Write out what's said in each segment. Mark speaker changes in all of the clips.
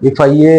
Speaker 1: FIA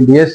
Speaker 1: NDS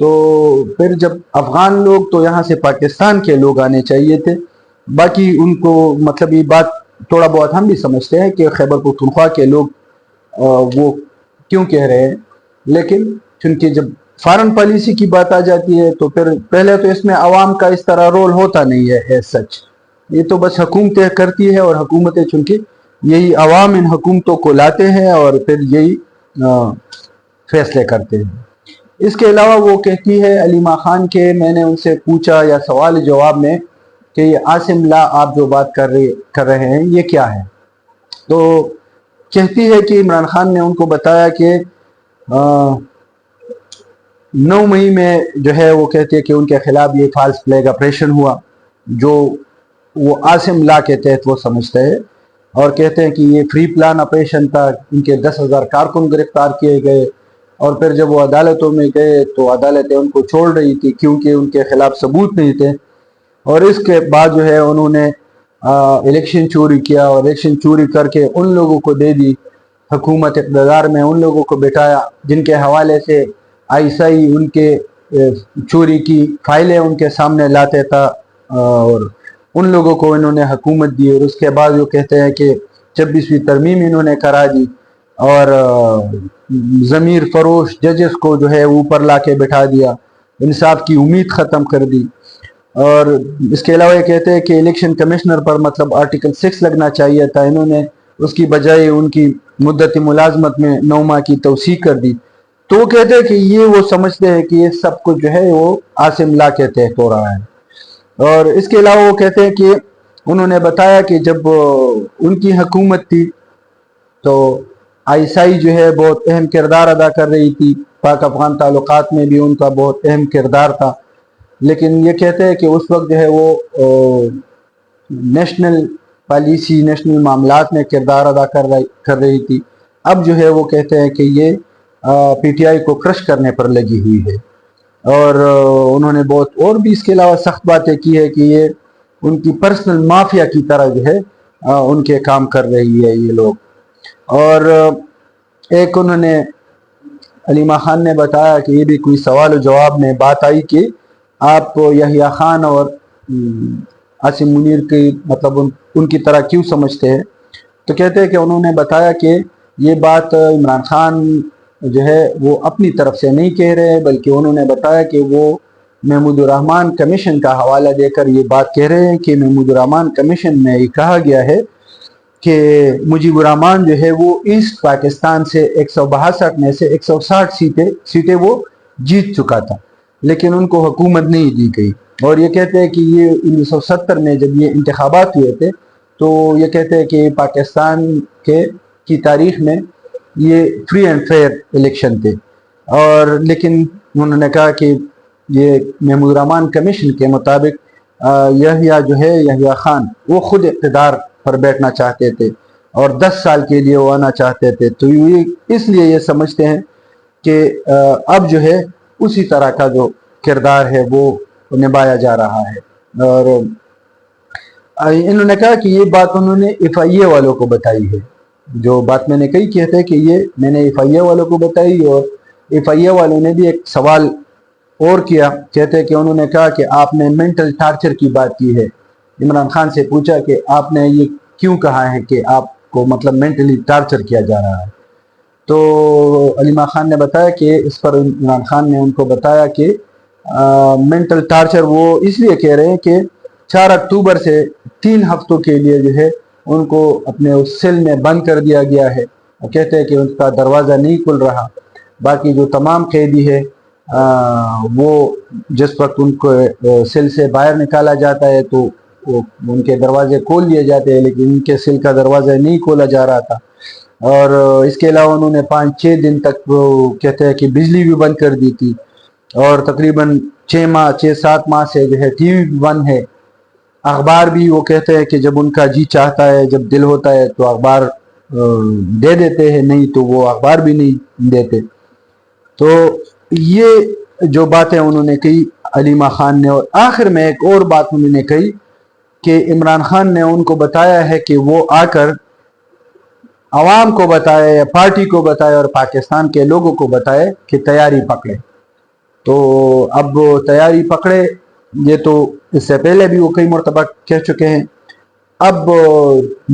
Speaker 1: تو پھر جب افغان لوگ تو یہاں سے پاکستان کے لوگ آنے چاہیے تھے. باقی ان کو مطلب یہ بات تھوڑا بہت ہم بھی سمجھتے ہیں کہ خیبر پختونخوا کے لوگ وہ کیوں کہہ رہے ہیں, لیکن چونکہ جب فارن پالیسی کی بات آ جاتی ہے تو پھر پہلے تو اس میں عوام کا اس طرح رول ہوتا نہیں ہے ایز سچ. یہ تو بس حکومتیں کرتی ہے, اور حکومتیں چونکہ یہی عوام ان حکومتوں کو لاتے ہیں اور پھر یہی فیصلے کرتے ہیں. اس کے علاوہ وہ کہتی ہے علیمہ خان کے, میں نے ان سے پوچھا یا سوال جواب میں کہ یہ عاصم لا آپ جو بات کر رہے ہیں یہ کیا ہے, تو کہتی ہے کہ عمران خان نے ان کو بتایا کہ 9 مئی میں جو ہے وہ کہتے ہیں کہ ان کے خلاف یہ فالس فلیگ آپریشن ہوا, جو وہ عاصم لا کے تحت وہ سمجھتے ہیں, اور کہتے ہیں کہ یہ فری پلان آپریشن تھا. ان کے 10,000 کارکن گرفتار کیے گئے, اور پھر جب وہ عدالتوں میں گئے تو عدالتیں ان کو چھوڑ رہی تھی کیونکہ ان کے خلاف ثبوت نہیں تھے. اور اس کے بعد جو ہے انہوں نے الیکشن چوری کیا, اور الیکشن چوری کر کے ان لوگوں کو دے دی حکومت اقتدار میں, ان لوگوں کو بٹھایا جن کے حوالے سے آئیسائی ان کے چوری کی فائلیں ان کے سامنے لاتے تھا, اور ان لوگوں کو انہوں نے حکومت دی. اور اس کے بعد وہ کہتے ہیں کہ 26ویں ترمیم انہوں نے کرا دی, اور ضمیر فروش ججز کو جو ہے اوپر لا کے بٹھا دیا, انصاف کی امید ختم کر دی. اور اس کے علاوہ یہ کہتے ہیں کہ الیکشن کمشنر پر مطلب آرٹیکل 6 لگنا چاہیے تھا, انہوں نے اس کی بجائے ان کی مدت ملازمت میں 9 ماہ کی توسیع کر دی. تو وہ کہتے ہیں کہ یہ وہ سمجھتے ہیں کہ یہ سب کچھ جو ہے وہ عاصم لا کے تحت ہو رہا ہے. اور اس کے علاوہ وہ کہتے ہیں کہ انہوں نے بتایا کہ جب ان کی حکومت تھی تو آئیسائی جو ہے بہت اہم کردار ادا کر رہی تھی, پاک افغان تعلقات میں بھی ان کا بہت اہم کردار تھا. لیکن یہ کہتے ہیں کہ اس وقت جو ہے وہ نیشنل پالیسی, نیشنل معاملات میں کردار ادا کر رہی تھی. اب جو ہے وہ کہتے ہیں کہ یہ پی ٹی آئی کو کرش کرنے پر لگی ہوئی ہے. اور انہوں نے بہت اور بھی اس کے علاوہ سخت باتیں کی ہے کہ یہ ان کی پرسنل مافیا کی طرح جو ہے ان کے کام کر رہی ہے یہ لوگ. اور ایک انہوں نے علیمہ خان نے بتایا کہ یہ بھی کوئی سوال و جواب میں بات آئی کہ آپ یحییٰ خان اور عاصم منیر کی مطلب ان کی طرح کیوں سمجھتے ہیں, تو کہتے ہیں کہ انہوں نے بتایا کہ یہ بات عمران خان جو ہے وہ اپنی طرف سے نہیں کہہ رہے, بلکہ انہوں نے بتایا کہ وہ محمود الرحمان کمیشن کا حوالہ دے کر یہ بات کہہ رہے ہیں کہ محمود الرحمان کمیشن میں یہ کہا گیا ہے کہ مجیب الرحمان جو ہے وہ ایسٹ پاکستان سے 162 میں سے 160 سیٹیں وہ جیت چکا تھا, لیکن ان کو حکومت نہیں دی گئی. اور یہ کہتے ہیں کہ یہ 1970 میں جب یہ انتخابات ہوئے تھے تو یہ کہتے ہیں کہ پاکستان کی تاریخ میں یہ فری اینڈ فیئر الیکشن تھے. اور لیکن انہوں نے کہا کہ یہ محمود الرحمان کمیشن کے مطابق یحییٰ خان وہ خود اقتدار پر بیٹھنا چاہتے تھے اور 10 سال کے لیے وہ آنا چاہتے تھے, تو یہ اس لیے یہ سمجھتے ہیں کہ اب جو ہے اسی طرح کا جو کردار ہے وہ نبھایا جا رہا ہے. اور انہوں نے کہا کہ یہ بات انہوں نے ایف آئی اے والوں کو بتائی ہے, جو بات میں نے کہی کہتے ہیں کہ یہ میں نے ایف آئی اے والوں کو بتائی. اور ایف آئی اے والوں نے بھی ایک سوال اور کیا, کہتے ہیں کہ انہوں نے کہا کہ آپ نے مینٹل ٹارچر کی بات کی ہے. عمران خان سے پوچھا کہ آپ نے یہ کیوں کہا ہے کہ آپ کو مطلب مینٹلی ٹارچر کیا جا رہا ہے, تو علیمہ خان نے بتایا کہ اس پر عمران خان نے ان کو بتایا کہ مینٹل ٹارچر وہ اس لیے کہہ رہے ہیں کہ 4 اکتوبر سے 3 ہفتوں کے لیے جو ہے ان کو اپنے اس سیل میں بند کر دیا گیا ہے, اور کہتے ہیں کہ ان کا دروازہ نہیں کھل رہا. باقی جو تمام قیدی ہے وہ جس وقت ان کو سیل سے باہر نکالا جاتا ہے تو ان کے دروازے کھول لیے جاتے ہیں, لیکن ان کے سیل کا دروازہ نہیں کھولا جا رہا تھا. اور اس کے علاوہ انہوں نے 5-6 دن تک کہتے ہیں کہ بجلی بھی بند کر دی تھی, اور تقریباً 6-7 ماہ سے جو ہے ٹی وی بھی بند ہے. اخبار بھی وہ کہتے ہیں کہ جب ان کا جی چاہتا ہے, جب دل ہوتا ہے تو اخبار دے دیتے ہیں, نہیں تو وہ اخبار بھی نہیں دیتے. تو یہ جو باتیں انہوں نے کہی علیمہ خان نے, اور آخر میں ایک اور بات انہوں نے کہی کہ عمران خان نے ان کو بتایا ہے کہ وہ آ کر عوام کو بتائے یا پارٹی کو بتائے اور پاکستان کے لوگوں کو بتائے کہ تیاری پکڑے. تو اب تیاری پکڑے. یہ تو اس سے پہلے بھی وہ کئی مرتبہ کہہ چکے ہیں. اب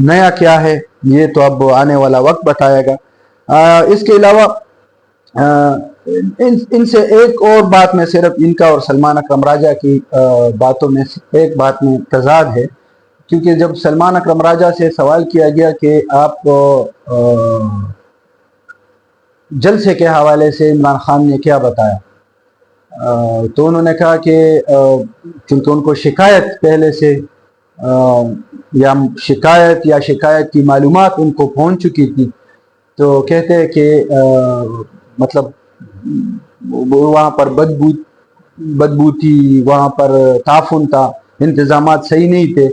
Speaker 1: نیا کیا ہے یہ تو اب آنے والا وقت بتائے گا. اس کے علاوہ ان سے ایک اور بات میں صرف ان کا اور سلمان اکرم راجہ کی باتوں میں ایک بات میں تضاد ہے. کیونکہ جب سلمان اکرم راجہ سے سوال کیا گیا کہ آپ جلسے کے حوالے سے عمران خان نے کیا بتایا, تو انہوں نے کہا کہ چونکہ ان کو شکایت پہلے سے یا شکایت کی معلومات ان کو پہنچ چکی تھی, تو کہتے ہیں کہ مطلب وہاں پر بدبو تھی, وہاں پر تعفن تھا, انتظامات صحیح نہیں تھے.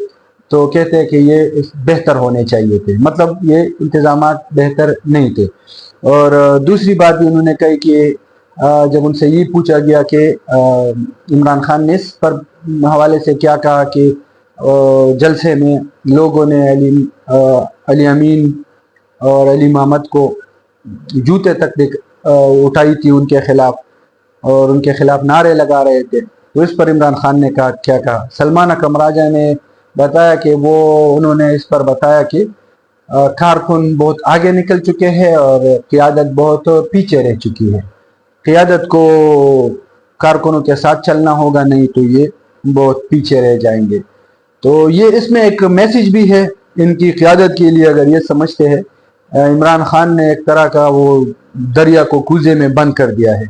Speaker 1: تو کہتے ہیں کہ یہ بہتر ہونے چاہیے تھے, مطلب یہ انتظامات بہتر نہیں تھے. اور دوسری بات بھی انہوں نے کہی کہ جب ان سے یہ پوچھا گیا کہ عمران خان نے اس پر حوالے سے کیا کہا کہ جلسے میں لوگوں نے علی امین اور علی محمد کو جوتے تک اٹھائی تھی ان کے خلاف اور ان کے خلاف نعرے لگا رہے تھے, تو اس پر عمران خان نے کیا کہا. سلمان اکرم راجہ نے بتایا کہ انہوں نے اس پر بتایا کہ کارکن بہت آگے نکل چکے ہیں اور قیادت بہت پیچھے رہ چکی ہے. قیادت کو کارکنوں کے ساتھ چلنا ہوگا, نہیں تو یہ بہت پیچھے رہ جائیں گے. تو یہ اس میں ایک میسج بھی ہے ان کی قیادت کے لیے. اگر یہ سمجھتے ہیں عمران خان نے ایک طرح کا وہ دریا کو کوزے میں بند کر دیا ہے,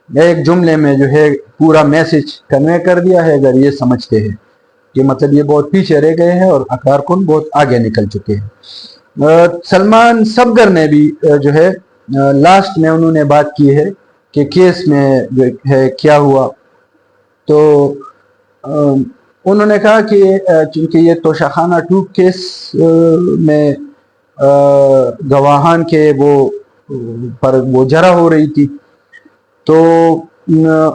Speaker 1: ایک جملے میں جو ہے پورا میسج کنوے کر دیا ہے. اگر یہ سمجھتے ہیں کہ مطلب یہ بہت پیچھے رہ گئے ہیں اور کارکن بہت آگے نکل چکے ہیں. سلمان صفدر نے بھی جو ہے لاسٹ میں انہوں نے بات کی ہے کہ کیس میں جو ہے کیا ہوا. تو انہوں نے کہا کہ چونکہ یہ توشہ خانہ 2 کیس میں گواہان کے وہ جرح ہو رہی تھی, تو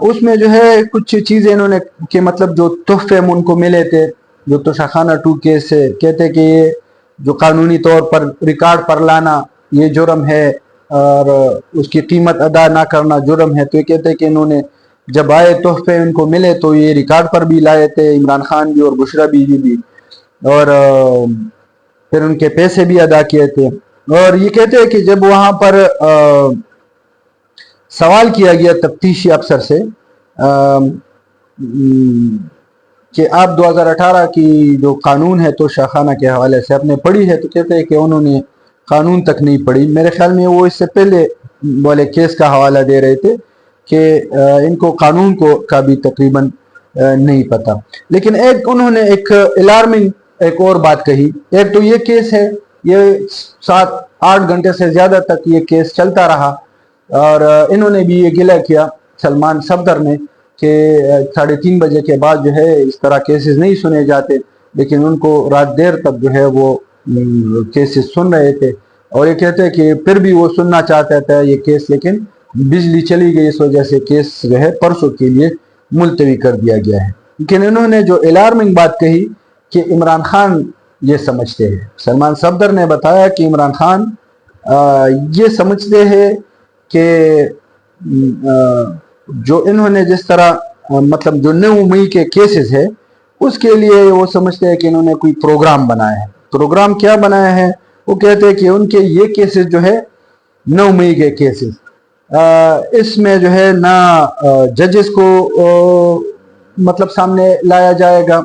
Speaker 1: اس میں جو ہے کچھ چیزیں انہوں نے کہ مطلب جو تحفے ان کو ملے تھے جو توشہ خانہ 2 کیس سے, کہتے کہ یہ جو قانونی طور پر ریکارڈ پر لانا یہ جرم ہے اور اس کی قیمت ادا نہ کرنا جرم ہے. تو یہ کہتے کہ انہوں نے جب آئے تحفے ان کو ملے تو یہ ریکارڈ پر بھی لائے تھے, عمران خان بھی اور بشرا بیوی بھی, اور پھر ان کے پیسے بھی ادا کیے تھے. اور یہ کہتے ہیں کہ جب وہاں پر سوال کیا گیا تفتیشی افسر سے کہ آپ 2018 کی جو قانون ہے توشہ خانہ کے حوالے سے آپ نے پڑھی ہے, تو کہتے ہیں کہ انہوں نے قانون تک نہیں پڑھی. میرے خیال میں وہ اس سے پہلے والے کیس کا حوالہ دے رہے تھے کہ ان کو قانون کا بھی تقریباً نہیں پتہ. لیکن انہوں نے ایک الارمنگ ایک اور بات کہی. ایک تو یہ کیس ہے, یہ 7-8 گھنٹے سے زیادہ تک یہ کیس چلتا رہا, اور انہوں نے بھی یہ گلہ کیا سلمان صفدر نے کہ 3:30 بجے کے بعد جو ہے اس طرح کیسز نہیں سنے جاتے, لیکن ان کو رات دیر تک جو ہے وہ کیسز سن رہے تھے. اور یہ کہتے ہیں کہ پھر بھی وہ سننا چاہتا تھا یہ کیس, لیکن بجلی چلی گئی اس وجہ سے کیس جو ہے پرسوں کے لیے ملتوی کر دیا گیا ہے. لیکن انہوں نے جو الارمنگ بات کہی کہ عمران خان یہ سمجھتے ہیں, سلمان صفدر نے بتایا کہ عمران خان یہ سمجھتے ہیں کہ جو انہوں نے جس طرح مطلب جو 9 مئی کے کیسز ہے اس کے لیے وہ سمجھتے ہیں کہ انہوں نے کوئی پروگرام بنایا ہے. پروگرام کیا بنایا ہے؟ وہ کہتے ہیں کہ ان کے یہ کیسز جو ہے 9 مئی کے کیسز, اس میں جو ہے نہ ججز کو مطلب سامنے لایا جائے گا,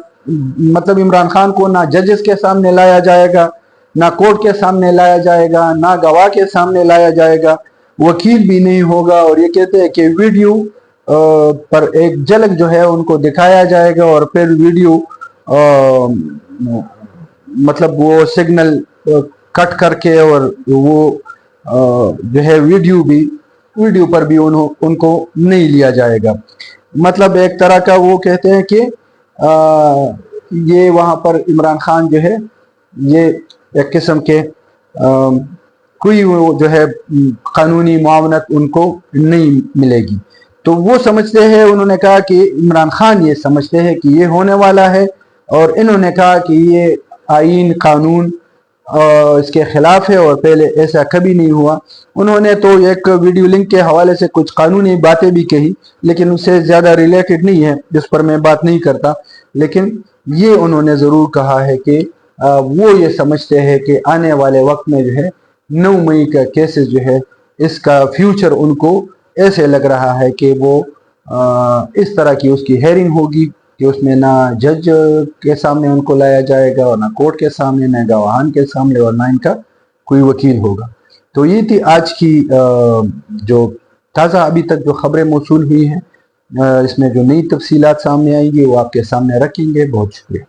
Speaker 1: مطلب عمران خان کو نہ ججز کے سامنے لایا جائے گا, نہ کورٹ کے سامنے لایا جائے گا, نہ گواہ کے سامنے لایا جائے گا, وکیل بھی نہیں ہوگا. اور یہ کہتے ہیں کہ ویڈیو پر ایک جھلک جو ہے ان کو دکھایا جائے گا, اور پھر ویڈیو مطلب وہ سگنل کٹ کر کے اور وہ جو ہے ویڈیو پر بھی ان کو نہیں لیا جائے گا. مطلب ایک طرح کا وہ کہتے ہیں کہ یہ وہاں پر عمران خان جو ہے یہ ایک قسم کے کوئی جو ہے قانونی معاونت ان کو نہیں ملے گی. تو وہ سمجھتے ہیں, انہوں نے کہا کہ عمران خان یہ سمجھتے ہیں کہ یہ ہونے والا ہے, اور انہوں نے کہا کہ یہ آئین قانون اس کے خلاف ہے اور پہلے ایسا کبھی نہیں ہوا. انہوں نے تو ایک ویڈیو لنک کے حوالے سے کچھ قانونی باتیں بھی کہی لیکن اس سے زیادہ ریلیٹڈ نہیں ہے جس پر میں بات نہیں کرتا. لیکن یہ انہوں نے ضرور کہا ہے کہ وہ یہ سمجھتے ہیں کہ آنے والے وقت میں جو ہے 9 مئی کا کیسز جو ہے اس کا فیوچر ان کو ایسے لگ رہا ہے کہ وہ اس طرح کی اس کی ہیئرنگ ہوگی کہ اس میں نہ جج کے سامنے ان کو لایا جائے گا اور نہ کورٹ کے سامنے، نہ گواہان کے سامنے، اور نہ ان کا کوئی وکیل ہوگا. تو یہ تھی آج کی جو تازہ ابھی تک جو خبریں موصول ہوئی ہیں. اس میں جو نئی تفصیلات سامنے آئیں گی وہ آپ کے سامنے رکھیں گے. بہت شکریہ.